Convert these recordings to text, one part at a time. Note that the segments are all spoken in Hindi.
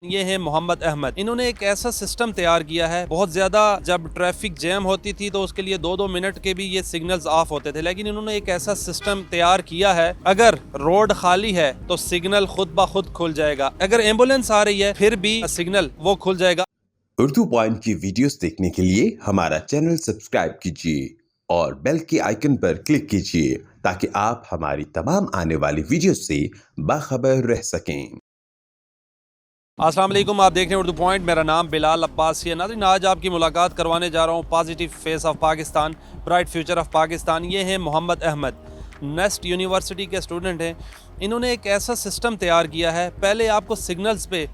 ये है मोहम्मद अहमद। इन्होंने एक ऐसा सिस्टम तैयार किया है, बहुत ज़्यादा जब ट्रैफिक जैम होती थी तो उसके लिए 2-2 मिनट के भी ये सिग्नल्स ऑफ होते थे, लेकिन इन्होंने एक ऐसा सिस्टम तैयार किया है, अगर रोड खाली है तो सिग्नल खुद ब खुद खुल जाएगा, अगर एम्बुलेंस आ रही है फिर भी सिग्नल वो खुल जाएगा। उर्दू पॉइंट की वीडियोस देखने के लिए हमारा चैनल सब्सक्राइब कीजिए और बेल के आइकन पर क्लिक कीजिए ताकि आप हमारी तमाम आने वाली वीडियोस से बाखबर रह सकें। अस्सलाम वालेकुम, आप देख रहे हैं उर्दू पॉइंट। मेरा नाम बिलाल अब्बास है। नाज़रीन, आज आपकी मुलाकात करवाने जा रहा हूँ positive face of Pakistan, bright future of Pakistan. ये हैं मोहम्मद अहमद, नेस्ट यूनिवर्सिटी के स्टूडेंट हैं। इन्होंने एक ऐसा सिस्टम तैयार किया है, पहले आपको सिग्नल्स पे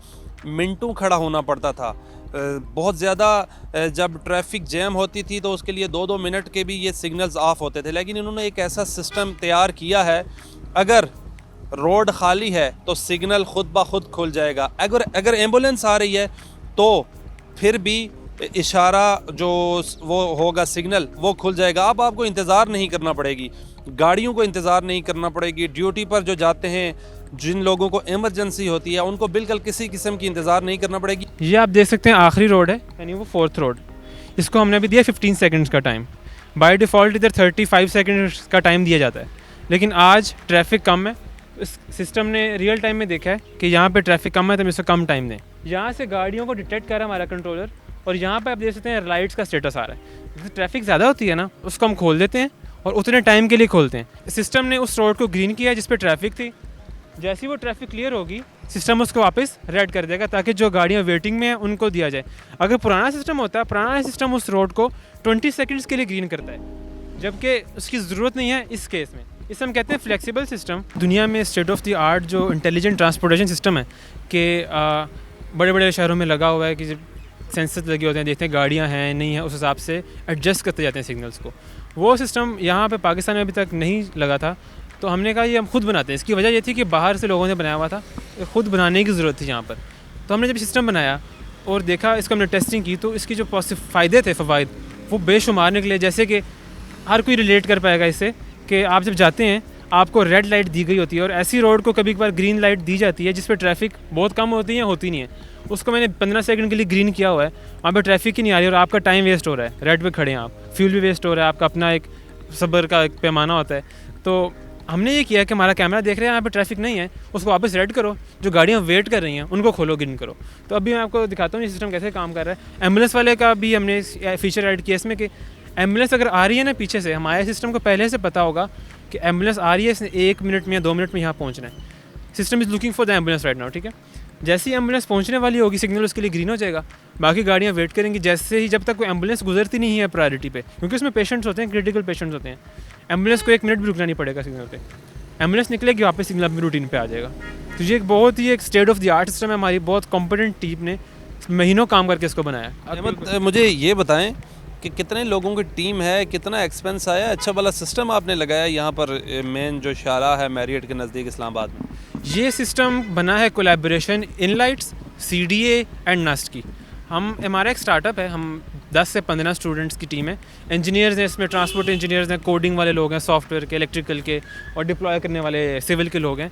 मिनटों खड़ा होना पड़ता था, बहुत ज़्यादा जब ट्रैफिक जैम होती थी तो उसके लिए 2-2 मिनट के भी ये सिग्नल्स ऑफ होते थे, लेकिन इन्होंने एक ऐसा सिस्टम तैयार किया है, अगर रोड खाली है तो सिग्नल खुद ब खुद खुल जाएगा, अगर एम्बुलेंस आ रही है तो फिर भी इशारा जो वो होगा सिग्नल वो खुल जाएगा। अब आपको इंतज़ार नहीं करना पड़ेगी, गाड़ियों को इंतज़ार नहीं करना पड़ेगी। ड्यूटी पर जो जाते हैं, जिन लोगों को इमरजेंसी होती है, उनको बिल्कुल किसी किस्म की इंतज़ार नहीं करना पड़ेगी। ये आप देख सकते हैं आखिरी रोड है, यानी वो 4th रोड। इसको हमने भी दिया 15 सेकंड्स का टाइम। बाय डिफ़ॉल्ट इधर 35 सेकंड्स का टाइम दिया जाता है, लेकिन आज ट्रैफिक कम है। इस सिस्टम ने रियल टाइम में देखा है कि यहाँ पे ट्रैफिक कम है तो हम इसको कम टाइम दें। यहाँ से गाड़ियों को डिटेक्ट कर रहा है हमारा कंट्रोलर, और यहाँ पे आप देख सकते हैं लाइट्स का स्टेटस आ रहा है। जैसे ट्रैफिक ज़्यादा होती है ना, उसको हम खोल देते हैं और उतने टाइम के लिए खोलते हैं। सिस्टम ने उस रोड को ग्रीन किया जिस पर ट्रैफिक थी। जैसे ही वो ट्रैफिक क्लियर होगी, सिस्टम उसको वापस रेड कर देगा ताकि जो गाड़ियाँ वेटिंग में हैं उनको दिया जाए। अगर पुराना सिस्टम होता है, पुराना सिस्टम उस रोड को 20 सेकंड्स के लिए ग्रीन करता है, जबकि उसकी ज़रूरत नहीं है इस केस में। इसे हम कहते हैं फ्लेक्सिबल सिस्टम। दुनिया में स्टेट ऑफ द आर्ट जो इंटेलिजेंट ट्रांसपोर्टेशन सिस्टम है कि बड़े बड़े शहरों में लगा हुआ है कि सेंसर्स लगे होते हैं, देखते हैं गाड़ियाँ हैं नहीं हैं, उस हिसाब से एडजस्ट करते जाते हैं सिग्नल्स को। वो सिस्टम यहाँ पे पाकिस्तान में अभी तक नहीं लगा था, तो हमने कहा ये हम खुद बनाते हैं। इसकी वजह ये थी कि बाहर से लोगों ने बनाया हुआ था, खुद बनाने की ज़रूरत थी यहाँ पर। तो हमने जब सिस्टम बनाया और देखा, इसको हमने टेस्टिंग की, तो इसके जो फ़ायदे थे, फ़वाइद, वो बेशुमार निकले। जैसे कि हर कोई रिलेट कर पाएगा इससे कि आप जब जाते हैं आपको रेड लाइट दी गई होती है और ऐसी रोड को कभी कभार ग्रीन लाइट दी जाती है जिस पर ट्रैफिक बहुत कम होती है, होती नहीं है। उसको मैंने 15 सेकंड के लिए ग्रीन किया हुआ है, वहाँ पे ट्रैफिक ही नहीं आ रही और आपका टाइम वेस्ट हो रहा है, रेड पे खड़े हैं आप, फ्यूल भी वेस्ट हो रहा है, आपका अपना एक सब्र का एक पैमाना होता है। तो हमने ये किया कि हमारा कैमरा देख रहे हैं यहाँ पे ट्रैफिक नहीं है, उसको वापस रेड करो, जो गाड़ियाँ वेट कर रही हैं उनको खोलो, ग्रीन करो। तो अभी मैं आपको दिखाता हूँ ये सिस्टम कैसे काम कर रहा है। एम्बुलेंस वाले का भी हमने फीचर ऐड किया इसमें कि एम्बुलेंस अगर आ रही है ना पीछे से, हमारे सिस्टम को पहले से पता होगा कि एम्बुलेंस आ रही है, इसने 1 मिनट में या 2 मिनट में यहाँ पहुँचना है। System is looking for the ambulance right now, ठीक है। जैसे ही एम्बुलेंस पहुँचने वाली होगी, सिग्नल उसके लिए ग्रीन हो जाएगा, बाकी गाड़ियाँ वेट करेंगी। जैसे ही, जब तक कोई एम्बुलेंस गुजरती नहीं है प्रायोरिटी पे, क्योंकि उसमें पेशेंट्स होते हैं, क्रिटिकल पेशेंट्स होते हैं, एम्बुलेंस को 1 मिनट भी रुकना नहीं पड़ेगा सिग्नल पे। एम्बुलेंस निकलेगी, वापस सिग्नल अपनी रूटीन पे आ जाएगा। तो ये एक बहुत ही एक state of the art system है। हमारी बहुत कॉम्पिटेंट टीम ने महीनों काम करके इसको बनाया। अहमद, मुझे ये बताएं कि कितने लोगों की टीम है, कितना एक्सपेंस आया, अच्छा वाला सिस्टम आपने लगाया यहाँ पर मेन जो शाला है मैरियट के नज़दीक इस्लामाबाद में? ये सिस्टम बना है कोलैबोरेशन इनलाइट्स, CDA एंड नस्ट की। हमारा एक स्टार्टअप है, हम 10 से 15 स्टूडेंट्स की टीम है। इंजीनियर्स हैं इसमें, ट्रांसपोर्ट इंजीनियर्स हैं, कोडिंग वाले लोग हैं, सॉफ्टवेयर के, इलेक्ट्रिकल के, और डिप्लॉय करने वाले सिविल के लोग हैं।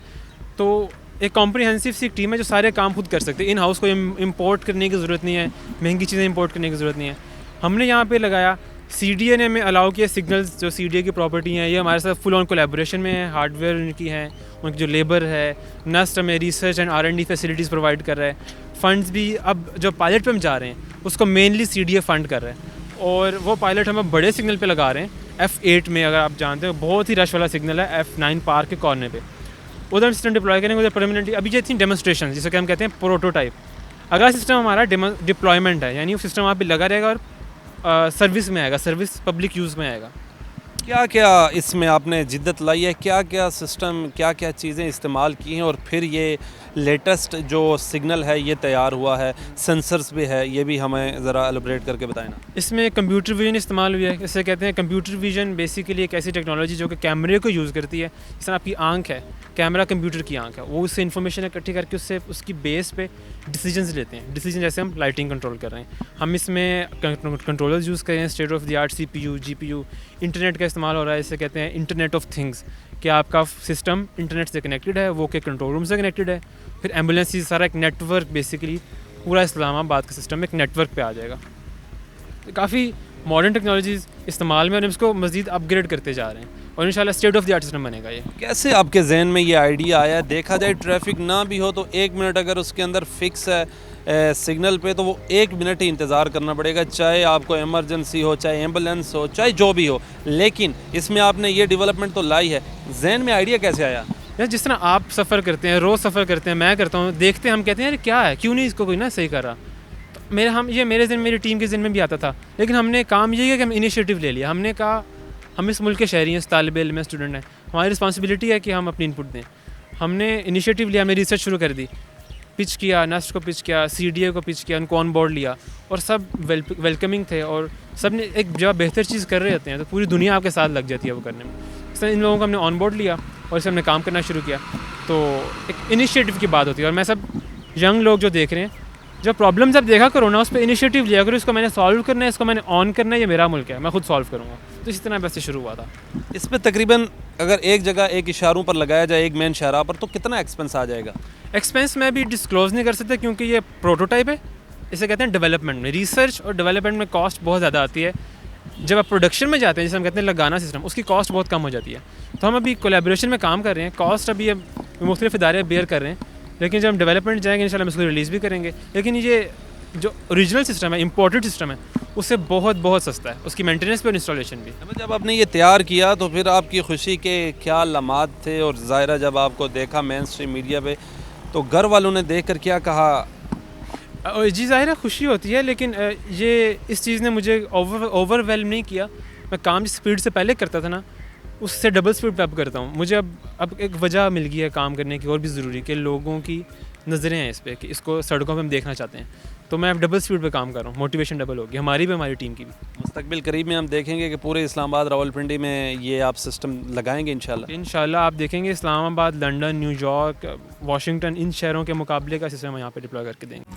तो एक कॉम्प्रिहेंसिव सी टीम है जो सारे काम खुद कर सकते हैं। इन हाउस को इम्पोर्ट करने की ज़रूरत नहीं है, महंगी चीज़ें इंपोर्ट करने की ज़रूरत नहीं है। हमने यहाँ पे लगाया, CDA ने हमें अलाउ किया सिग्नल्स, जो CDA की प्रॉपर्टी हैं ये हमारे साथ फुल ऑन कोलैबोरेशन में है। हार्डवेयर उनकी है, उनकी जो लेबर है, नस्ट हमें research and R&D facilities provide कर रहा है। फ़ंड्स भी अब जो पायलट पे हम जा रहे हैं उसको मेनली CDA फंड कर रहा है, और वो पायलट हम बड़े सिग्नल पे लगा रहे हैं। F8 में, अगर आप जानते हो, बहुत ही रश वाला सिग्नल है, F9 पार्क के कॉर्नर पे, उधर हम सिस्टम डिप्लॉय करेंगे। उधर परमानेंटली अभी ये थी डेमोन्स्ट्रेशन, जिसे हम कहते हैं प्रोटोटाइप। अगला सिस्टम हमारा डिप्लॉयमेंट है, यानी वो सिस्टम वहाँ पे लगा रहेगा और सर्विस में आएगा, सर्विस पब्लिक यूज़ में आएगा। क्या क्या इसमें आपने जिद्दत लाई है, क्या क्या सिस्टम, क्या क्या चीज़ें इस्तेमाल की हैं और फिर ये लेटेस्ट जो सिग्नल है ये तैयार हुआ है, सेंसर्स भी है, ये भी हमें ज़रा एलैबोरेट करके बताएं ना। इसमें कंप्यूटर विजन इस्तेमाल हुआ है। इसे कहते हैं कंप्यूटर विजन, बेसिकली एक ऐसी टेक्नोलॉजी जो कि कैमरे को यूज़ करती है। जिस तरह आपकी आंख है, कैमरा कंप्यूटर की आंख है, वो उससे इन्फॉर्मेशन इकट्ठी करके उससे उसकी बेस पे डिसीजंस लेते हैं। डिसीजन जैसे हम लाइटिंग कंट्रोल कर रहे हैं, हम इसमें कंट्रोलर्स यूज़ कर रहे हैं, state of the art CPU, GPU, internet का इस्तेमाल हो रहा है। इसे कहते हैं इंटरनेट ऑफ थिंग्स, कि आपका सिस्टम इंटरनेट से कनेक्टेड है, वो के कंट्रोल रूम से कनेक्टेड है, फिर एम्बुलेंस सारा एक नेटवर्क बेसिकली पूरा इस्लामाबाद का सिस्टम एक नेटवर्क पे आ जाएगा। तो काफ़ी मॉडर्न टेक्नोलॉजीज़ इस्तेमाल में और इसको मज़ीद अपग्रेड करते जा रहे हैं और इंशाल्लाह state of the art system बनेगा ये। कैसे आपके जहन में ये आइडिया आया? देखा जाए ट्रैफिक ना भी हो तो 1 मिनट अगर उसके अंदर फिक्स है सिग्नल पे तो वो 1 मिनट ही इंतज़ार करना पड़ेगा, चाहे आपको इमरजेंसी हो, चाहे एम्बुलेंस हो, चाहे जो भी हो। लेकिन इसमें आपने ये डेवलपमेंट तो लाई है, जहन में आइडिया कैसे आया? यार जिस तरह आप सफ़र करते हैं, रोज़ सफ़र करते हैं, मैं करता हूँ, देखते हैं हम कहते हैं यार क्या है, क्यों नहीं इसको कोई ना सही कर रहा। तो मेरे ज़हन मेरी टीम के ज़हन में भी आता था, लेकिन हमने काम यही किया कि हम इनिशिएटिव ले लिया। हमने कहा हम इस मुल्क के शहरी हैं, तालिब इल्म हैं, स्टूडेंट हैं, हमारी रिस्पॉन्सिबिलिटी है कि हम अपनी इनपुट दें। हमने इनिशिएटिव लिया, हमने रिसर्च शुरू कर दी, पिच किया, नस्ट को पिच किया, CDA को पिच किया, उनको ऑन बोर्ड लिया और सब वेलकमिंग थे और सब ने एक जब बेहतर चीज़ कर रहे होते हैं तो पूरी दुनिया आपके साथ लग जाती है वो करने में। इस इन लोगों को हमने ऑन बोर्ड लिया और इससे हमने काम करना शुरू किया। तो एक इनिशिएटिव की बात होती है और मैं सब यंग लोग जो देख रहे हैं, जब प्रॉब्लम जब देखा करो ना उस पर इनिशिएटिव लिया करो, इसको मैंने सॉल्व करना है, इसको मैंने ऑन करना है, ये मेरा मुल्क है, मैं खुद सॉल्व करूँगा। तो इस तरह वैसे शुरू हुआ था। इस पर तकरीबन अगर एक जगह एक इशारों पर लगाया जाए, एक मेन शहरा पर, तो कितना एक्सपेंस आ जाएगा? एक्सपेंस मैं भी डिस्क्लोज़ नहीं कर सकता क्योंकि ये प्रोटोटाइप है, इसे कहते हैं डेवलपमेंट में। रिसर्च और डेवलपमेंट में कॉस्ट बहुत ज़्यादा आती है। जब आप प्रोडक्शन में जाते हैं, जैसे हम कहते हैं लगाना सिस्टम, उसकी कॉस्ट बहुत कम हो जाती है। तो हम अभी कोलैबोरेशन में काम कर रहे हैं, कॉस्ट अभी अब मुख्तलिफ इदारे बेयर कर रहे हैं, लेकिन जब हम डेवलपमेंट जाएंगे इंशाल्लाह हम इसको रिलीज़ भी करेंगे। लेकिन ये जो ओरिजिनल सिस्टम है, इम्पोर्टेड सिस्टम है, उससे बहुत सस्ता है, उसकी मेंटेनेंस भी और इंस्टॉलेशन भी। जब आपने ये तैयार किया तो फिर आपकी खुशी के क्या लम्हात थे? और ज़ाहिरा जब आपको देखा मेन स्ट्रीम मीडिया पे तो घर वालों ने देखकर क्या कहा? जी ज़ाहिर खुशी होती है, लेकिन ये इस चीज़ ने मुझे ओवरवेलम नहीं किया। मैं काम जिस स्पीड से पहले करता था ना, उससे डबल स्पीड पे अब करता हूँ। मुझे अब एक वजह मिल गई है काम करने की और भी ज़रूरी, कि लोगों की नज़रें हैं इस पर कि इसको सड़कों पे हम देखना चाहते हैं। तो मैं अब डबल स्पीड पे काम कर रहा हूँ, मोटिवेशन डबल होगी हमारी भी, हमारी टीम की भी। मुस्तकबिल करीब में हम देखेंगे कि पूरे इस्लामाबाद, रावलपिंडी में ये आप सिस्टम लगाएंगे इंशाल्लाह आप देखेंगे इस्लामाबाद, लंदन, न्यूयॉर्क, वाशिंगटन, इन शहरों के मुकाबले का सिस्टम यहाँ पे डिप्लॉय करके देंगे।